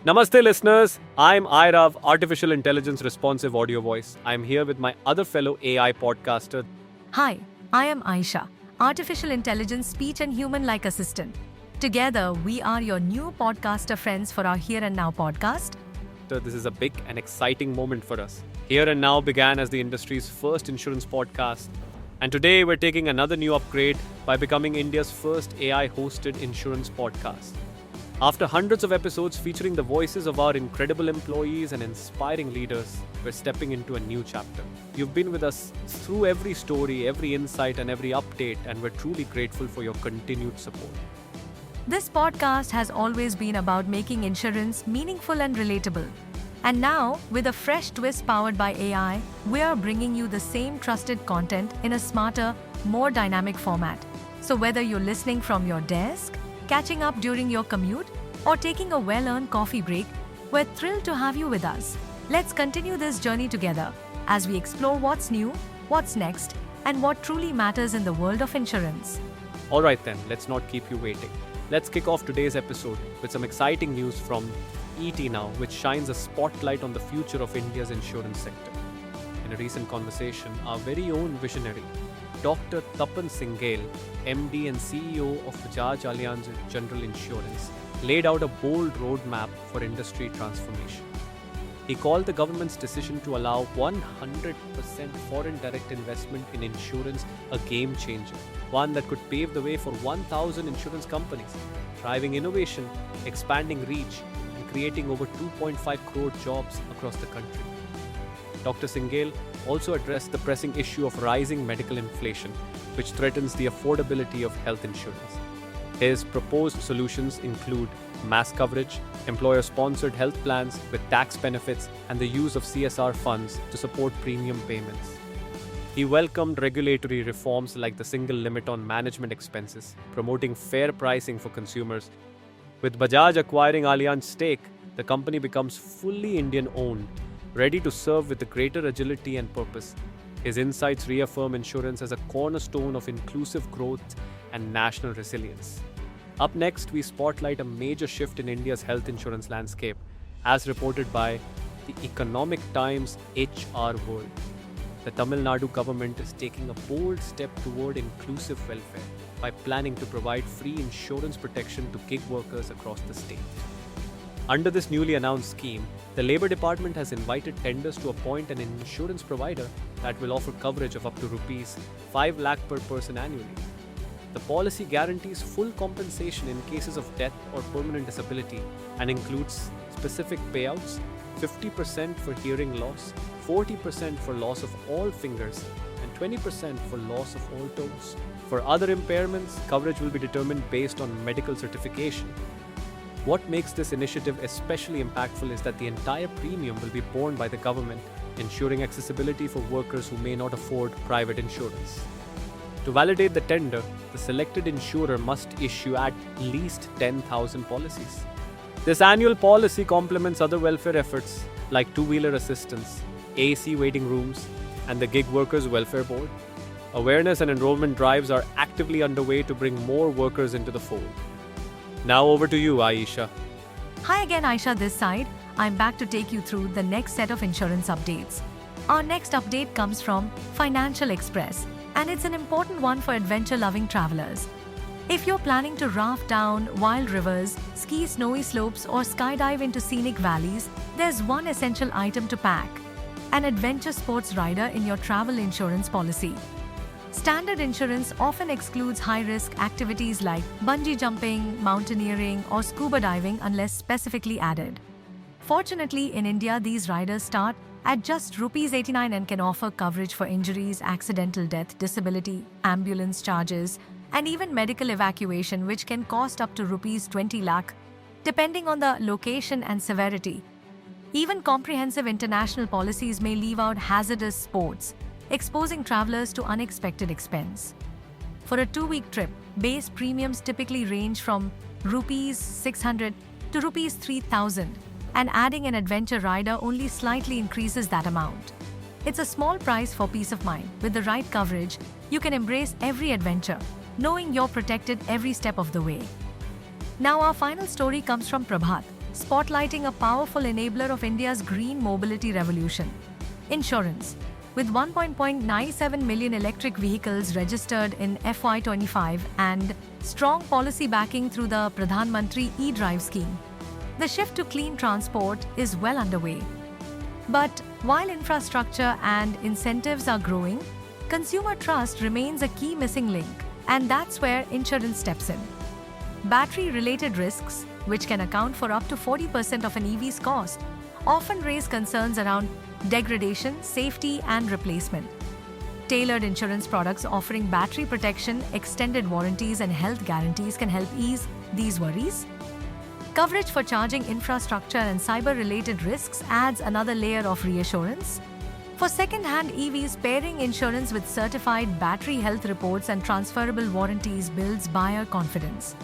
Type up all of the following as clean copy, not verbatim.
Namaste, listeners. I'm Airav, Artificial Intelligence Responsive Audio Voice. I'm here with my other fellow AI podcaster. Hi, I am Aisha, Artificial Intelligence Speech and Human-like Assistant. Together, we are your new podcaster friends for our Here and Now podcast. This is a big and exciting moment for us. Here and Now began as the industry's first insurance podcast. And today, we're taking another new upgrade by becoming India's first AI-hosted insurance podcast. After hundreds of episodes featuring the voices of our incredible employees and inspiring leaders, we're stepping into a new chapter. You've been with us through every story, every insight, and every update, and we're truly grateful for your continued support. This podcast has always been about making insurance meaningful and relatable. And now, with a fresh twist powered by AI, we are bringing you the same trusted content in a smarter, more dynamic format. So whether you're listening from your desk, catching up during your commute, or taking a well-earned coffee break, we're thrilled to have you with us. Let's continue this journey together as we explore what's new, what's next, and what truly matters in the world of insurance. All right then, let's not keep you waiting. Let's kick off today's episode with some exciting news from ET Now, which shines a spotlight on the future of India's insurance sector. In a recent conversation, our very own visionary, Dr. Tapan Singhel, MD and CEO of Bajaj Allianz General Insurance, laid out a bold roadmap for industry transformation. He called the government's decision to allow 100% foreign direct investment in insurance a game changer, one that could pave the way for 1,000 insurance companies, driving innovation, expanding reach, and creating over 2.5 crore jobs across the country. Dr. Singhel also addressed the pressing issue of rising medical inflation, which threatens the affordability of health insurance. His proposed solutions include mass coverage, employer-sponsored health plans with tax benefits, and the use of CSR funds to support premium payments. He welcomed regulatory reforms like the single limit on management expenses, promoting fair pricing for consumers. With Bajaj acquiring Allianz stake, the company becomes fully Indian-owned, ready to serve with a greater agility and purpose. His insights reaffirm insurance as a cornerstone of inclusive growth and national resilience. Up next, we spotlight a major shift in India's health insurance landscape, as reported by the Economic Times HR World. The Tamil Nadu government is taking a bold step toward inclusive welfare by planning to provide free insurance protection to gig workers across the state. Under this newly announced scheme, the Labour Department has invited tenders to appoint an insurance provider that will offer coverage of up to Rs 5 lakh per person annually. The policy guarantees full compensation in cases of death or permanent disability and includes specific payouts, 50% for hearing loss, 40% for loss of all fingers, and 20% for loss of all toes. For other impairments, coverage will be determined based on medical certification. What makes this initiative especially impactful is that the entire premium will be borne by the government, ensuring accessibility for workers who may not afford private insurance. To validate the tender, the selected insurer must issue at least 10,000 policies. This annual policy complements other welfare efforts like two-wheeler assistance, AC waiting rooms, and the Gig Workers Welfare Board. Awareness and enrollment drives are actively underway to bring more workers into the fold. Now over to you, Aisha. Hi again, Aisha this side. I'm back to take you through the next set of insurance updates. Our next update comes from Financial Express, and it's an important one for adventure-loving travelers. If you're planning to raft down wild rivers, ski snowy slopes, or skydive into scenic valleys, there's one essential item to pack: an adventure sports rider in your travel insurance policy. Standard insurance often excludes high-risk activities like bungee jumping, mountaineering, or scuba diving unless specifically added. Fortunately, in India, these riders start at just Rs 89 and can offer coverage for injuries, accidental death, disability, ambulance charges, and even medical evacuation, which can cost up to Rs 20 lakh, depending on the location and severity. Even comprehensive international policies may leave out hazardous sports, exposing travelers to unexpected expense. For a 2-week trip, base premiums typically range from Rs 600 to Rs 3,000, and adding an adventure rider only slightly increases that amount. It's a small price for peace of mind. With the right coverage, you can embrace every adventure, knowing you're protected every step of the way. Now our final story comes from Prabhat, spotlighting a powerful enabler of India's green mobility revolution. Insurance. With 1.97 million electric vehicles registered in FY25 and strong policy backing through the Pradhan Mantri e-Drive scheme, the shift to clean transport is well underway. But while infrastructure and incentives are growing, consumer trust remains a key missing link, and that's where insurance steps in. Battery-related risks, which can account for up to 40% of an EV's cost, often raise concerns around degradation, safety, and replacement. Tailored insurance products offering battery protection, extended warranties, and health guarantees can help ease these worries. Coverage for charging infrastructure and cyber-related risks adds another layer of reassurance. For second-hand EVs, pairing insurance with certified battery health reports and transferable warranties builds buyer confidence.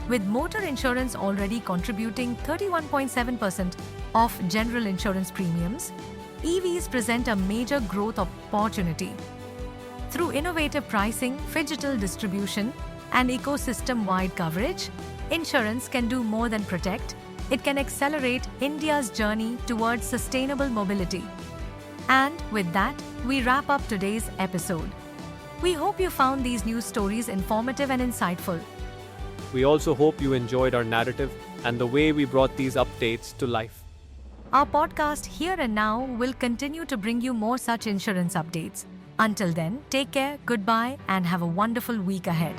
With motor insurance already contributing 31.7% of general insurance premiums, EVs present a major growth opportunity. Through innovative pricing, phygital distribution, and ecosystem-wide coverage, insurance can do more than protect. It can accelerate India's journey towards sustainable mobility. And with that, we wrap up today's episode. We hope you found these news stories informative and insightful. We also hope you enjoyed our narrative and the way we brought these updates to life. Our podcast Here and Now will continue to bring you more such insurance updates. Until then, take care, goodbye, and have a wonderful week ahead.